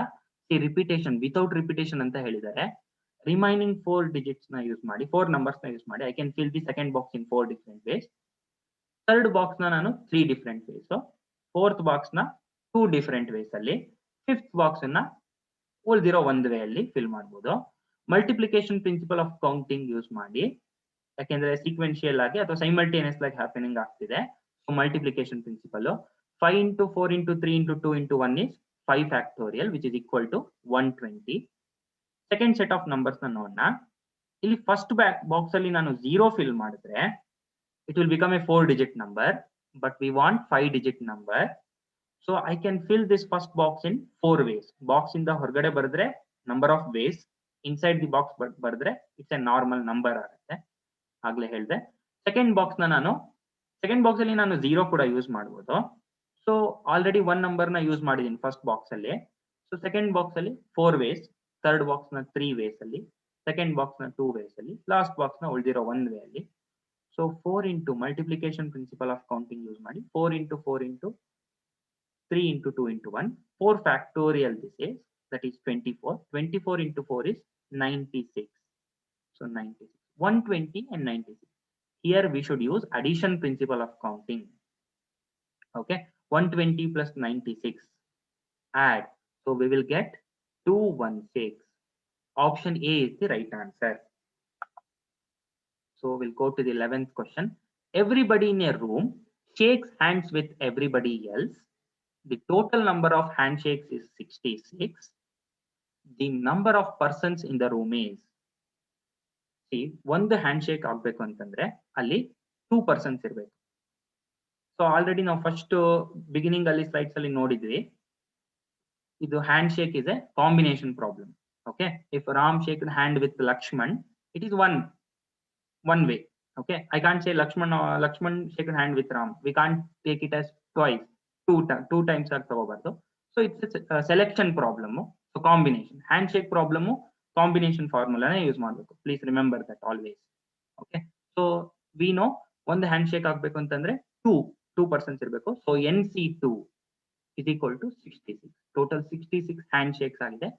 ಸಿ ರಿಪಿಟೇಷನ್ ವಿತೌಟ್ ರಿಪಿಟೇಷನ್ ಅಂತ ಹೇಳಿದ್ದಾರೆ. ರಿಮೈನಿಂಗ್ 4 digits ನ ಯೂಸ್ ಮಾಡಿ 4 numbers ನ ಯೂಸ್ ಮಾಡಿ I can fill the second box in 4 different ways. Third box ನ ನಾನು 3 different ways. ಫೋರ್ತ್ ಬಾಕ್ಸ್ ನ 2 different ways ಅಲ್ಲಿ, ಫಿಫ್ತ್ ಬಾಕ್ಸ್ ಅನ್ನ ಉಳಿದಿರೋ ಒಂದು ವೇ ಅಲ್ಲಿ ಫಿಲ್ ಮಾಡಬಹುದು. Multiplication principle of counting use ಮಾಡಿ, ಯಾಕೆಂದ್ರೆ ಸೀಕ್ವೆನ್ಶಿಯಲ್ ಆಗಿ ಅಥವಾ ಸೈಮಲ್ಟೇನಿಯಸ್ ಆಗಿ ಹ್ಯಾಪನಿಂಗ್ ಆಗ್ತಿದೆ. So multiplication principle 5 into 4 into 3 into 2 into 1 is 5 factorial which is equal to 120. Second set of numbers ನ ನೋಡೋಣ. ಇಲ್ಲಿ ಫಸ್ಟ್ ಬಾಕ್ಸ್ ಅಲ್ಲಿ ನಾನು 0 ಫಿಲ್ ಮಾಡಿದ್ರೆ it will become a 4 digit number, but we want 5 digit number. So I can fill this first box in 4 ways. Box in the ಹೊರಗಡೆ ಬರೆದ್ರೆ number of ways, inside the box ಬರೆದ್ರೆ it's a normal number ಆಗುತ್ತೆ. ಆಗ್ಲೇ ಹೇಳಿದೆ. Second box ಅಲ್ಲಿ ನಾನು 0 ಕೂಡ use ಮಾಡಬಹುದು. ಸೊ ಆಲ್ರೆಡಿ 1 ನಂಬರ್ ನ ಯೂಸ್ ಮಾಡಿದೀನಿ ಫಸ್ಟ್ ಬಾಕ್ಸ್ ಅಲ್ಲಿ. ಸೊ ಸೆಕೆಂಡ್ ಬಾಕ್ಸ್ ಅಲ್ಲಿ 4 ways, ಥರ್ಡ್ ಬಾಕ್ಸ್ ನ 3 ways ಅಲ್ಲಿ, ಸೆಕೆಂಡ್ ಬಾಕ್ಸ್ ನ 2 ways ಅಲ್ಲಿ, ಲಾಸ್ಟ್ ಬಾಕ್ಸ್ ನ ಉಳಿದಿರೋ 1 way ಅಲ್ಲಿ. So 4 into multiplication principle of counting use ಮಾಡಿ 4 into 4 into 3 into 2 into 1, 4 factorial this is, that is 24. 24 into 4 is 96. So 96, 120 and 96. Here we should use addition principle of counting. Okay, 120 plus 96, add. So we will get 216. Option A is the right answer. So we'll go to the 11th question. Everybody in a room shakes hands with everybody else. The total number of handshakes is 66. The number of persons in the room is, see, ಒಂದು hand shake ಆಗ್ಬೇಕು ಅಂತಂದ್ರೆ ಅಲ್ಲಿ 2 persons ಇರಬೇಕು. So already ನಾವು first beginning ಅಲ್ಲಿ slides ಅಲ್ಲಿ ನೋಡಿದ್ವಿ, ಇದು hand shake is a combination problem. Okay, if Ram shake hand with Lakshman, it is one way. Okay, I can't say Lakshman shake hand with Ram. We can't take it as twice, two times are ತಗೋಬಾರ್ದು. So it's a selection problem. So combination handshake problem combination formula ನ use ಮಾಡಬೇಕು. Please remember that always. Okay, so we know ಒಂದು hand shake ಆಗ್ಬೇಕು ಅಂತಂದ್ರೆ 2 persons ಇರಬೇಕು. So NC2 is equal to 66. Total 66 hand shakes ಆಗಿದೆ.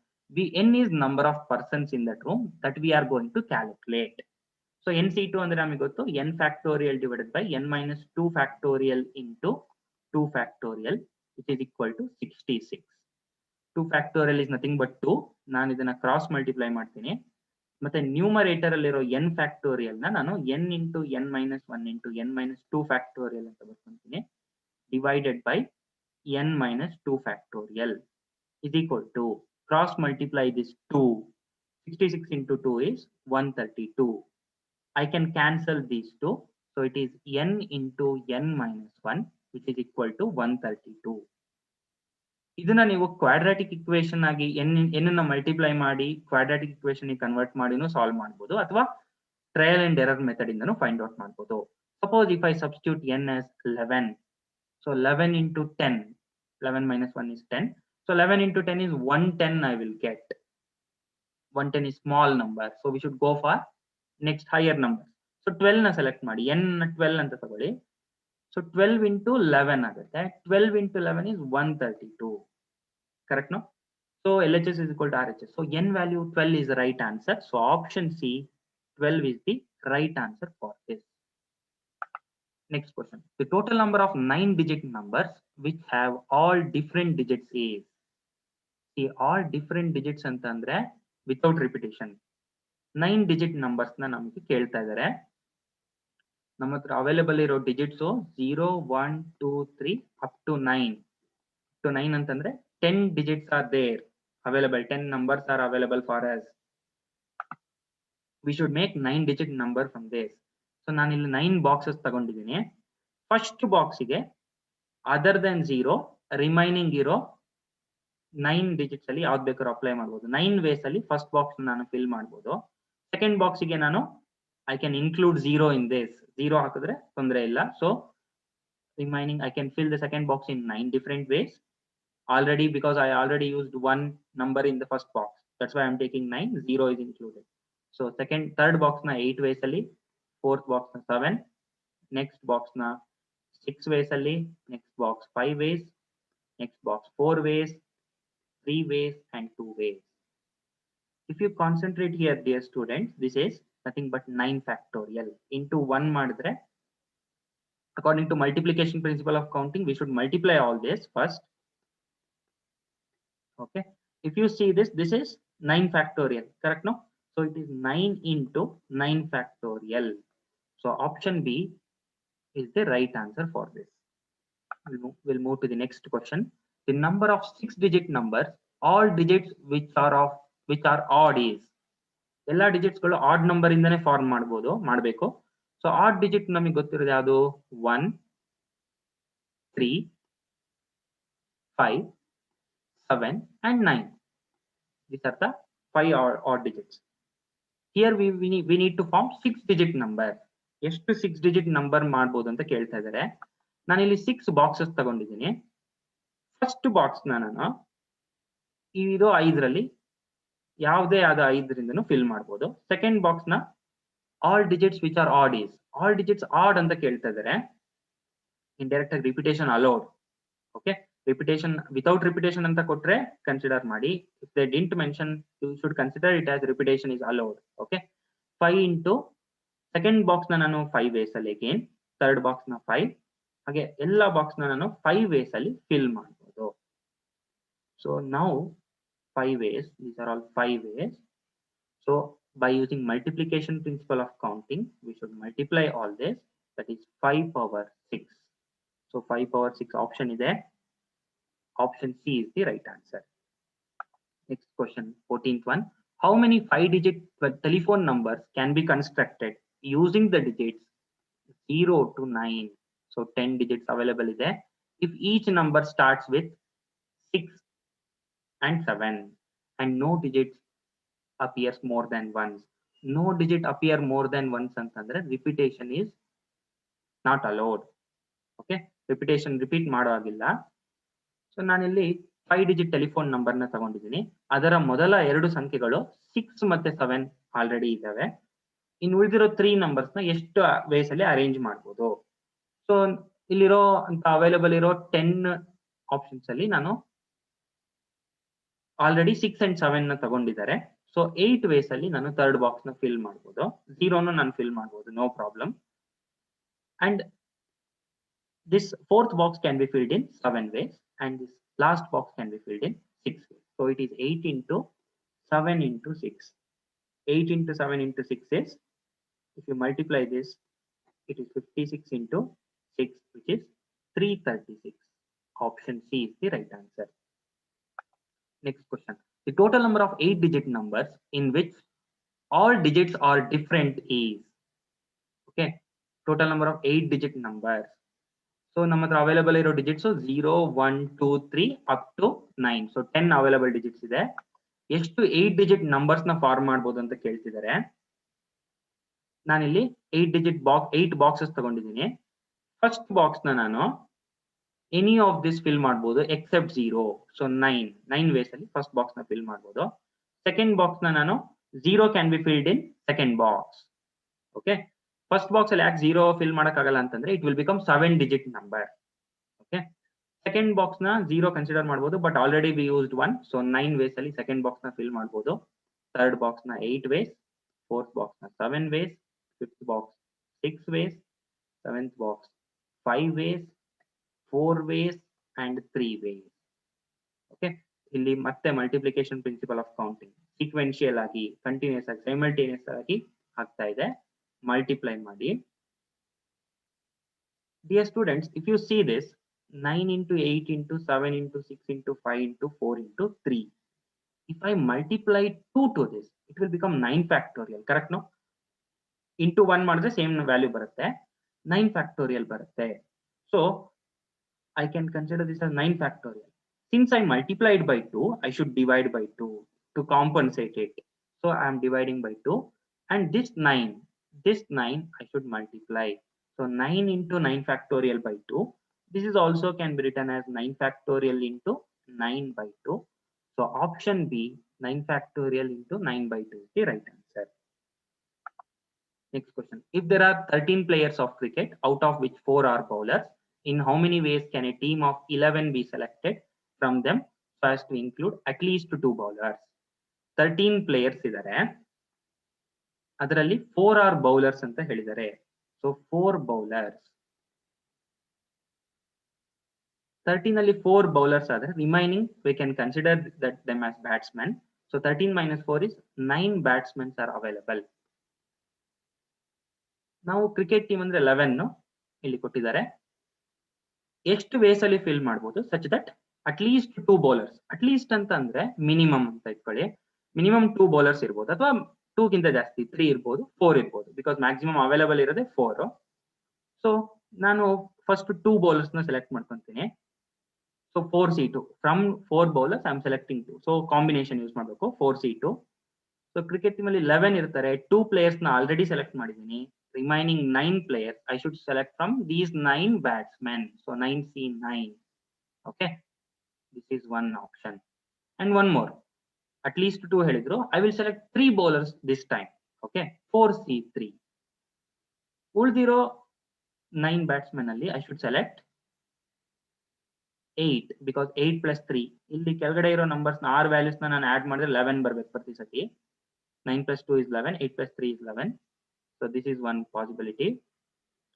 N is number of persons in that room that we are going to calculate. So NC2 ಅಂದ್ರೆ ನಮಗೆ ಗೊತ್ತು, n factorial divided by n minus 2 factorial into 2 factorial which is equal to 66. 2 factorial is nothing but 2. ನಾನು ಇದನ್ನ cross multiply ಮಾಡ್ತೀನಿ, ಮತ್ತೆ numerator ಅಲ್ಲಿರೋ n factorial ನ ನಾನು n into n minus 1 into n minus 2 factorial ಅಂತ ಬರ್ಕೊಂತೀನಿ, divided by n minus 2 factorial is equal to, cross multiply this 2, 66 into 2 is 132. I can cancel these two. So it is n into n minus 1 which is equal to 132. ಇದನ್ನ ನೀವು quadratic equation ಆಗಿ n ನ multiply ಮಾಡಿ quadratic equation convert ಮಾಡಿನೂ solve ಮಾಡಬಹುದು, ಅಥವಾ trial and error method ಇಂದನೂ find out ಮಾಡಬಹುದು. Suppose if I substitute n as 11, so 11 into 10, 11 minus 1 is 10. So 11 into 10 is 110 I will get. 110 is small number, so we should go for next higher number. So 12 ನ select ಮಾಡಿ, n 12 ಅಂತ ತಗೊಳ್ಳಿ. So 12 into 11 ಆಗುತ್ತೆ. 12 into 11 is 132. Correct, no? So LHS is equal to RHS. So n value 12 is the right answer. So option C, 12 is the right answer for this. Next question. The total number of 9-digit numbers which have all different digits is, see, all different digits ಅಂತಂದ್ರೆ without repetition. 9-digit numbers ನ ನಮಗೆ ಕೇಳ್ತಾ ಇದ್ದಾರೆ. ನಮ್ಮ ಹತ್ರ available ಇರೋ digits 0, 1, 2, 3 up to 9 ಅಂತಂದ್ರೆ 10 digits are there available, 10 numbers are available for us. We should make 9-digit number from this. So ನಾನು ಇಲ್ಲಿ 9 ಬಾಕ್ಸಸ್ ತಗೊಂಡಿದ್ದೀನಿ. ಫಸ್ಟ್ ಬಾಕ್ಸಿಗೆ ಅದರ್ ದೆನ್ 0 ರಿಮೈನಿಂಗ್ ಇರೋ 9 digits ಅಲ್ಲಿ ಯಾವ್ದು ಬೇಕಾದ್ರೂ ಅಪ್ಲೈ ಮಾಡಬಹುದು. 9 ways ಅಲ್ಲಿ ಫಸ್ಟ್ ಬಾಕ್ಸ್ ನಾನು ಫಿಲ್ ಮಾಡಬಹುದು. ಸೆಕೆಂಡ್ ಬಾಕ್ಸಿಗೆ ನಾನು I can include 0 in this. 0 ಹಾಕಿದ್ರೆ ತೊಂದರೆ ಇಲ್ಲ. So remaining I can fill the second box in 9 different ways. Already, because I already used one number in the first box, that's why I'm taking 9. 0 is included. So third box na 8 ways ali, fourth box na 7, next box na 6 ways ali, next box 5 ways, next box 4 ways, 3 ways and 2 ways. If you concentrate here, dear students, this is nothing but 9 factorial into 1 madre. According to multiplication principle of counting, we should multiply all this first. Okay. If you see this, this is 9 factorial, correct? No? So it is 9 into 9 factorial. So option B is the right answer for this. We'll move to the next question. The number of 6-digit numbers, all digits which are odd is. ಎಲ್ಲ digits ಗಳು odd number ಇಂದನೇ form ಮಾಡಬೇಕು. So add digit ನಮಗೆ ಗೊತ್ತಿರೋದು ಯಾವುದು? 1, 3, 5, 7 and 9. These are the 5 odd digits. Here we need to form 6-digit number. ಎಷ್ಟು 6-digit number ಮಾಡಬಹುದು ಅಂತ ಕೇಳ್ತಾ ಇದ್ದಾರೆ. ನಾನು ಇಲ್ಲಿ 6 ಬಾಕ್ಸಸ್ ತಗೊಂಡಿದ್ದೀನಿ. ಫಸ್ಟ್ ಬಾಕ್ಸ್ ನಾನು ಇದು 5ರಲ್ಲಿ ಯಾವುದೇ ಆದ 5ರಿಂದನೂ ಫಿಲ್ ಮಾಡಬಹುದು. ಸೆಕೆಂಡ್ ಬಾಕ್ಸ್ ನ all digits which are odd is. All digits odd ಅಂತ ಕೇಳ್ತಾ ಇದ್ದಾರೆ. ಇಂಡೈರೆಕ್ಟ್ ಆಗಿ repetition allowed. Okay, repetition without repetition ಅಂತ ಕೊಟ್ರೆ ಕನ್ಸಿಡರ್ ಮಾಡಿ. If they didn't mention you should consider it as repetition is allowed. Okay, 5 into second box ನ ನಾನು 5 ways ಅಲ್ಲಿ ಅಗೇನ್, ಥರ್ಡ್ ಬಾಕ್ಸ್ ನ 5, ಹಾಗೆ ಎಲ್ಲ ಬಾಕ್ಸ್ ನ ನಾನು 5 ವೇಸ್ ಅಲ್ಲಿ ಫಿಲ್ ಮಾಡಬಹುದು. So now 5 ways, these are all 5 ways. So by using multiplication principle of counting, we should multiply all this, that is 5 power 6. So 5 power 6 option is there. Option C is the right answer. Next question, 14th one. How many 5-digit telephone numbers can be constructed using the digits 0 to 9? So 10 digits available is there. If each number starts with 6 and 7 and no digit appears more than once. No digit appear more than once ಅಂತಂದ್ರೆ repetition is not allowed. Okay, repetition repeat ಮಾಡೋ ಹಾಗಿಲ್ಲ. So ನಾನಿಲ್ಲಿ 5-digit telephone number ನ ತಗೊಂಡಿದ್ದೀನಿ. ಅದರ ಮೊದಲ 2 ಸಂಖ್ಯೆಗಳು 6 ಮತ್ತೆ 7 ಆಲ್ರೆಡಿ ಇದಾವೆ. ಇನ್ನು ಉಳಿದಿರೋ 3 ನಂಬರ್ಸ್ ನ ಎಷ್ಟು ವೇಸ್ ಅಲ್ಲಿ ಅರೇಂಜ್ ಮಾಡಬಹುದು. ಸೊ ಇಲ್ಲಿರೋ ಅಂತ ಅವೈಲೇಬಲ್ ಇರೋ 10 ಆಪ್ಷನ್ಸ್ ಅಲ್ಲಿ ನಾನು ಆಲ್ರೆಡಿ 6 and 7 ನ ತಗೊಂಡಿದ್ದಾರೆ. ಸೊ 8 ವೇಸ್ ಅಲ್ಲಿ ನಾನು ಥರ್ಡ್ ಬಾಕ್ಸ್ ನ ಫಿಲ್ ಮಾಡಬಹುದು. 0 ನಾನು ಫಿಲ್ ಮಾಡಬಹುದು, no problem. And this fourth box can be filled in 7 ways and this last box can be filled in 6 ways. So it is 8 into 7 into 6. 8 into 7 into 6 is, if you multiply this, it is 56 into 6, which is 336. Option C is the right answer. Next question. The total number of 8-digit numbers in which all digits are different is. Okay. Total number of 8-digit numbers. So ನಮ್ಮ ಹತ್ರ available ಇರೋ digits 0, 1, 2, 3 up to 9. So 10 available digits ಇದೆ. ಎಷ್ಟು 8-digit numbers ನ form ಮಾಡಬಹುದು ಅಂತ ಕೇಳ್ತಿದ್ದಾರೆ. ನಾನಿಲ್ಲಿ 8-digit ಬಾಕ್ಸ್ 8 ಬಾಕ್ಸಸ್ ತಗೊಂಡಿದ್ದೀನಿ. ಫಸ್ಟ್ ಬಾಕ್ಸ್ ನ ನಾನು ಎನಿ ಆಫ್ ದಿಸ್ ಫಿಲ್ ಮಾಡಬಹುದು ಎಕ್ಸೆಪ್ಟ್ 0. ಸೊ 9 ವೇಸ್ ಅಲ್ಲಿ ಫಸ್ಟ್ ಬಾಕ್ಸ್ ನ ಫಿಲ್ ಮಾಡಬಹುದು. ಸೆಕೆಂಡ್ ಬಾಕ್ಸ್ ನ ನಾನು 0 can be filled in second box. Okay, first box ಅಲ್ಲಿ ಯಾಕೆ 0 ಫಿಲ್ ಮಾಡಕ್ಕಾಗಲ್ಲ ಅಂತಂದ್ರೆ it will become 7-digit number. Okay, second box ನ 0 ಕನ್ಸಿಡರ್ ಮಾಡಬಹುದು, but already we used 1. So 9 ways ಅಲ್ಲಿ ಸೆಕೆಂಡ್ ಬಾಕ್ಸ್ ನ ಫಿಲ್ ಮಾಡಬಹುದು. ಥರ್ಡ್ ಬಾಕ್ಸ್ ನ 8 ವೇಸ್, ಫೋರ್ತ್ ಬಾಕ್ಸ್ ನ 7 ways, fifth box 6 ways, seventh box 5 ways, 4 ways and 3 ways. Okay, ಇಲ್ಲಿ ಮತ್ತೆ multiplication principle of counting sequential ಆಗಿ continuous ಆಗಿ simultaneous ಆಗಿ ಆಗ್ತಾ ಇದೆ. ಮಲ್ಟಿಪ್ಲೈ ಮಾಡಿ. Dear students, if you see this 9 into 8 into 7 into 6 into 5 into 4 into 3, if I multiply 2 to this, it will become 9 factorial. Correct? No, into 1 ಮಾಡಿದ್ರೆ same value ಬರುತ್ತೆ, 9 factorial ಬರುತ್ತೆ. So I can consider this as 9 factorial. Since I multiplied by 2, I should divide by 2 to compensate it. So I am dividing by 2, and this 9 I should multiply. So 9 into 9 factorial by 2. This is also can be written as 9 factorial into 9 by 2. So option B, 9 factorial into 9 by 2 is the right answer. Next question. If there are 13 players of cricket, out of which 4 are bowlers, in how many ways can a team of 11 be selected from them so as to include at least 2 bowlers. 13 players ಇದ್ದಾರೆ, ಅದರಲ್ಲಿ 4 are bowlers ಅಂತ ಹೇಳಿದ್ದಾರೆ. So 4 bowlers. 13 ಅಲ್ಲಿ 4 bowlers ಆದರೆ remaining we can consider that them as batsmen. So 13 minus 4 is 9 batsmen are available. ನಾವು cricket team ಅಂದ್ರೆ 11 ಇಲ್ಲಿ ಕೊಟ್ಟಿದ್ದಾರೆ. ಎಷ್ಟು ವೇಸ್ ಅಲ್ಲಿ ಫಿಲ್ ಮಾಡಬಹುದು such that at least 2 bowlers, at least ಅಂತ ಅಂದ್ರೆ ಮಿನಿಮಮ್ ಅಂತ ಇಟ್ಕೊಳ್ಳಿ, ಮಿನಿಮಮ್ 2 ಬೌಲರ್ಸ್ ಇರ್ಬೋದು, ಅಥವಾ 2 ಗಿಂತ ಜಾಸ್ತಿ 3 ಇರ್ಬೋದು, 4 ಇರ್ಬೋದು, ಬಿಕಾಸ್ ಮ್ಯಾಕ್ಸಿಮಮ್ ಅವೈಲೇಬಲ್ ಇರೋದೇ 4. ಸೊ ನಾನು ಫಸ್ಟ್ 2 ಬೌಲರ್ಸ್ ನ ಸೆಲೆಕ್ಟ್ ಮಾಡ್ಕೊಂತೀನಿ. So 4C2 from 4 bowlers I am selecting 2. So combination use ಮಾಡಬೇಕು 4C2. ಸೊ ಕ್ರಿಕೆಟ್ ಟೀಮ್ ಅಲ್ಲಿ 11 ಇರ್ತಾರೆ, 2 ಪ್ಲೇಯರ್ಸ್ ನ ಆಲ್ರೆಡಿ ಸೆಲೆಕ್ಟ್ ಮಾಡಿದ್ದೀನಿ. Remaining 9 players I should select from these 9 batsmen. So 9C9. Okay, this is one option. And one more, at least 2 helidru, I will select 3 bowlers this time. Okay, 4C3. Uldiro 9 batsmen alli I should select 8, because 8 plus 3 illi kelgade iro numbers na r values na nan add madidre 11 barbeku prati sati. 9 plus 2 is 11, 8 plus 3 is 11. So this is one possibility.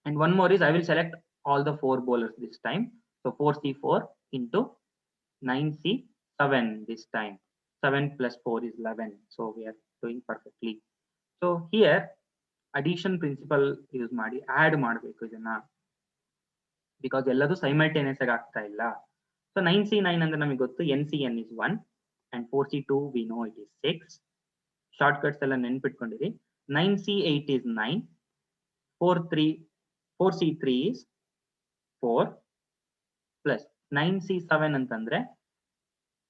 And one more is I will select all the 4 bowlers this time. So 4C4 into 9C7 this time. 7 plus 4 is 11. So we are doing perfectly. So here addition principle use ಮಾಡಿ add ಮಾಡಬೇಕು ಇದನ್ನ, because ಎಲ್ಲದು simultaneous ಆಗಿ ಆಗ್ತಾ ಇಲ್ಲ. So 9C9 ಅಂದ್ರೆ ನಮಗೆ ಗೊತ್ತು NCN is 1 and 4C2 we know it is 6. Shortcuts ಎಲ್ಲ ನೆನಪಿಟ್ಕೊಂಡಿರಿ. 9C8 is 9, 4C3 is 4 plus 9C7 ಅಂತಂದ್ರೆ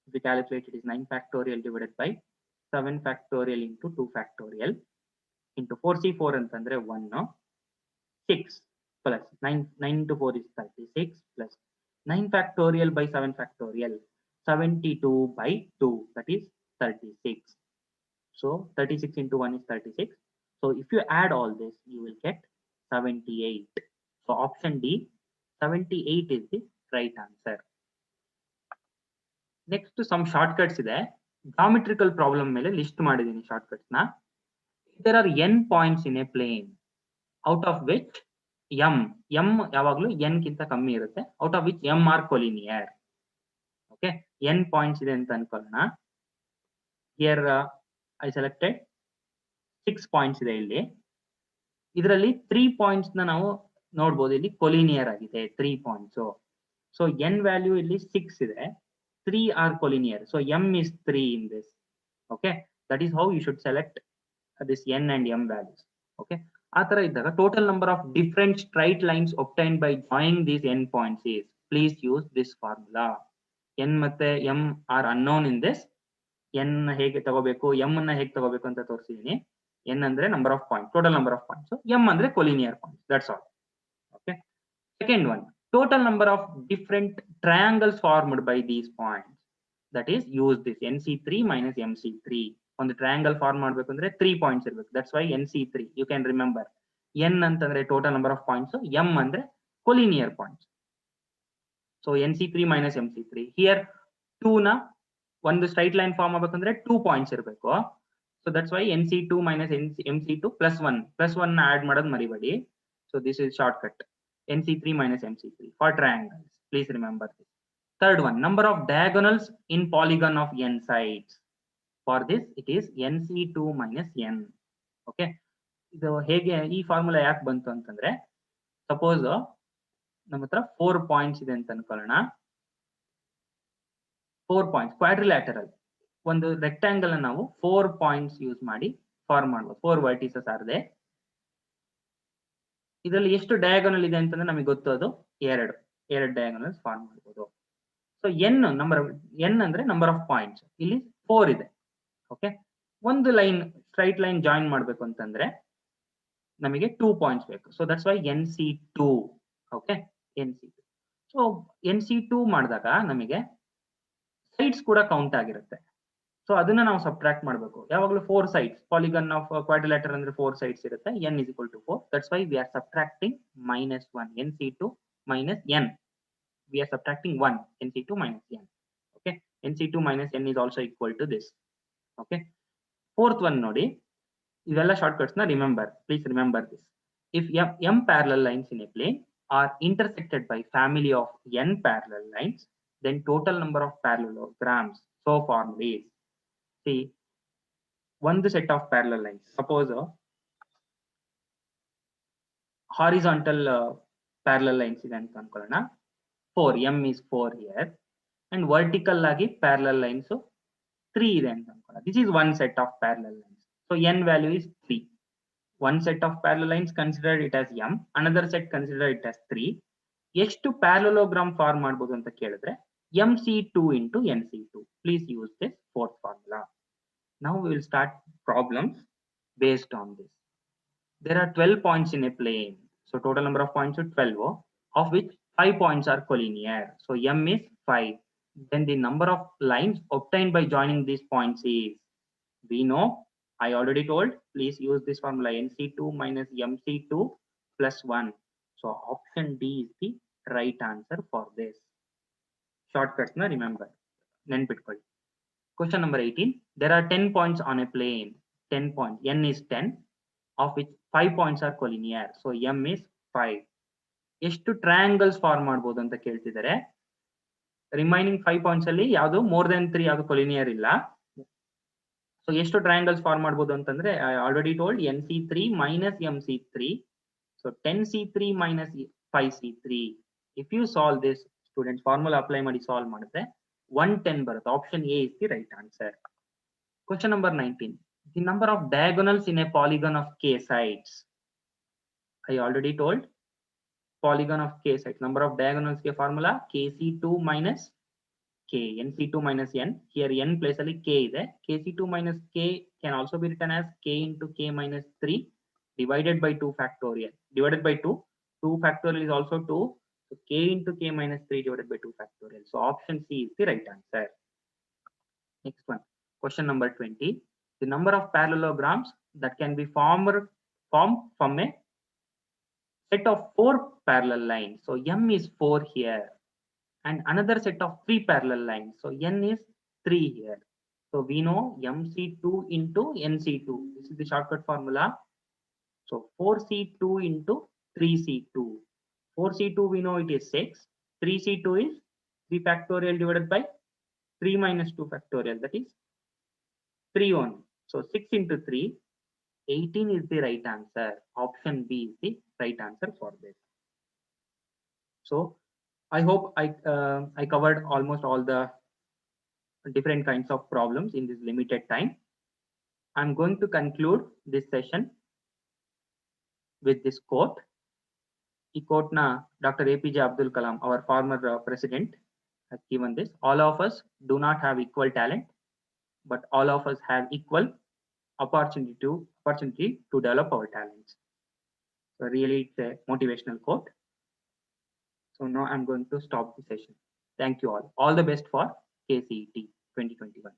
if we calculate it is 9 factorial divided by 7 factorial into 2 factorial into 4C4 ಅಂತಂದ್ರೆ 1, 6 plus 9 into 4 is 36 plus 9 factorial by 7 factorial 72 by 2, that is 36. So 36 into 1 is 36. So if you add all this, you will get 78. So option D, 78 is the right answer. Next to some shortcuts ಇದೆ. Geometrical problem ಮೇಲೆ list ಮಾಡಿದ್ದೀನಿ shortcuts ನ. There are n points in a plane, out of which m ಯಾವಾಗಲೂ n ಗಿಂತ ಕಮ್ಮಿ ಇರುತ್ತೆ, out of which m are collinear. Okay, n points ಇದೆ ಅಂತ ಅನ್ಕೊಳ್ಳೋಣ. Here I selected 6 points ಇದೆ ಇಲ್ಲಿ. ಇದರಲ್ಲಿ 3 points ನ ನಾವು ನೋಡಬಹುದು, ಇಲ್ಲಿ ಕೊಲಿನಿಯರ್ ಆಗಿದೆ 3 points. So n ವ್ಯಾಲ್ಯೂ ಇಲ್ಲಿ 6 ಇದೆ, 3 are collinear. So m is 3 in this. Okay, that is how you should select this n and m values. Okay, ಆ ತರ ಇದ್ದಾಗ total number of different straight lines obtained by joining these n points is, please use this formula. n ಮತ್ತೆ m are unknown in this. n ಹೇಗೆ ತಗೋಬೇಕು, m ಅನ್ನ ಹೇಗೆ ತಗೋಬೇಕು ಅಂತ ತೋರಿಸಿದೀನಿ. n ಅಂದ್ರೆ number of points, total number of points. So m ಅಂದ್ರೆ collinear points, that's all. Okay, second one, total number of different triangles formed by these points, that is use this NC3 minus MC3. ಒಂದು triangle form ಮಾಡಬೇಕು ಅಂದ್ರೆ 3 points ಇರಬೇಕು, that's why NC3. You can remember n ಅಂತಂದ್ರೆ total number of points, m ಅಂದ್ರೆ collinear points. So NC3 minus MC3. Here 2 ನ ಒಂದು straight line form ಆಗಬೇಕಂದ್ರೆ 2 points ಇರಬೇಕು. So that's why NC2 minus MC2 plus 1 ನ add ಮಾಡೋದು ಮರಿಬೇಡಿ. So this is short cut, NC3 minus MC3 for triangles. Please remember this. Third one, number of diagonals in polygon of n sides. For this it is NC2 minus n. Okay, ಇದು ಹೇಗೆ ಈ formula ಯಾಕೆ ಬಂತು ಅಂತಂದ್ರೆ, suppose ನಮ್ಮ ಹತ್ರ 4 points ಇದೆ ಅಂತ ಅನ್ಕೊಳ್ಳೋಣ. 4 ಪಾಯಿಂಟ್ಸ್ ಕ್ವಾಡ್ರಿಲ್ಯಾಟರಲ್ ಒಂದು ರೆಕ್ಟಾಂಗಲ್ ನಾವು 4 ಪಾಯಿಂಟ್ಸ್ ಯೂಸ್ ಮಾಡಿ ಫಾರ್ಮ್ ಮಾಡಬಹುದು. 4 ವರ್ಟಿಸಸ್ ಆರ್ ದೇ. ಇದರಲ್ಲಿ ಎಷ್ಟು ಡಯಾಗೋನಲ್ ಇದೆ ಅಂತಂದ್ರೆ ನಮಗೆ ಗೊತ್ತು, ಅದು ಎರಡು ಡಯಾಗೋನಲ್ಸ್ ಫಾರ್ಮ್ ಮಾಡಬಹುದು. ಸೊ n ಅಂದ್ರೆ ನಂಬರ್ ಆಫ್ ಪಾಯಿಂಟ್ಸ್, ಇಲ್ಲಿ 4 ಇದೆ. ಓಕೆ, ಒಂದು ಲೈನ್ ಸ್ಟ್ರೈಟ್ ಲೈನ್ ಜಾಯಿನ್ ಮಾಡಬೇಕು ಅಂತಂದ್ರೆ ನಮಗೆ 2 ಪಾಯಿಂಟ್ಸ್ ಬೇಕು. So that's why NC2. Okay, NC2. So NC2 ಮಾಡಿದಾಗ ನಮಗೆ ಸೈಡ್ಸ್ ಕೂಡ ಕೌಂಟ್ ಆಗಿರುತ್ತೆ. ಸೊ ಅದನ್ನ ನಾವು ಸಬ್ಟ್ರಾಕ್ಟ್ ಮಾಡಬೇಕು. ಯಾವಾಗಲೂ 4 ಸೈಡ್ಸ್, ಪಾಲಿಗನ್ ಆಫ್ ಕ್ವಾಡ್ರಿಲ್ಯಾಟರಲ್ ಅಂದ್ರೆ 4 ಸೈಡ್ಸ್ ಇರುತ್ತೆ. n is equal to 4. That's why we are subtracting -1. NC2 minus n. We are subtracting 1. NC2 minus n. Okay. NC2 minus N is also equal to this. Okay. Fourth one nodi. Idella shortcuts na remember. Please remember this. If m parallel lines in a plane are intersected by family of n parallel lines, then total number of parallelograms so formed is, see, one set of parallel lines. Suppose horizontal parallel lines ಇದೆ ಅಂತ ಅನ್ಕೊಳ್ಳೋಣ. 4 m is 4 here and vertical ಆಗಿ parallel lines 3 ಇದೆ ಅಂತ ಅನ್ಕೊಳ್ಳೋಣ. This is one set of parallel lines. So n value is 3. One set of parallel lines, consider it as m, another set consider it as 3. ಎಷ್ಟು parallelogram form ಮಾಡಬಹುದು ಅಂತ ಕೇಳಿದ್ರೆ mc2 into nc2. Please use this fourth formula. Now we will start problems based on this. There are 12 points in a plane. So total number of points is 12, of which 5 points are collinear. So m is 5. Then the number of lines obtained by joining these points is, we know, I already told, please use this formula, nc2 minus mc2 plus 1. So option D is the right answer for this. Shortcuts na remember. Nenpitkolli. Question number 18. There are 10 points on a plane. 10 points. N is 10, of which 5 points are collinear. So m is 5. ಎಷ್ಟು triangles form ಮಾಡಬಹುದು ಅಂತ ಕೇಳ್ತಿದ್ದಾರೆ. Remaining 5 points ಅಲ್ಲಿ ಯಾವುದು more than 3 ಯಾವುದು collinear ಇಲ್ಲ. So ಎಷ್ಟು triangles form ಮಾಡಬಹುದು ಅಂತಂದ್ರೆ I already told nc3 minus mc3. So 10c3 minus 5c3. If you solve this students formula apply ಮಾಡಿ ಸಾಲ್ವ್ ಮಾಡಿದ್ರೆ 110 ಬರುತ್ತೆ. Option A is the right answer. Question number 19. The number of diagonals in a polygon of k sides. I already told polygon of k sides. Number of diagonals ke formula kc2 minus k, nc2 minus n. Here n place ali k ide. kc2 minus k can also be written as k into k minus 3 divided by 2 factorial. Divided by 2. 2 factorial is also 2. So k into k minus 3 divided by 2 factorial. So option C is the right answer. Next one. Question number 20. The number of parallelograms that can be formed from a set of 4 parallel lines. So m is 4 here and another set of 3 parallel lines. So n is 3 here. So we know mc2 into nc2. This is the shortcut formula. So 4c2 into 3c2. 4c2 we know it is 6. 3c2 is 3 factorial divided by 3 minus 2 factorial, that is 3 only. So 6 into 3, 18 is the right answer. Option B is the right answer for this. So I hope I covered almost all the different kinds of problems in this limited time. I'm going to conclude this session with this quote. The quote na Dr. APJ Abdul Kalam, our former president, has given this. All of us do not have equal talent, but all of us have equal opportunity to develop our talents. So really it's a motivational quote. So now I'm going to stop the session. Thank you all. All the best for KCET 2021.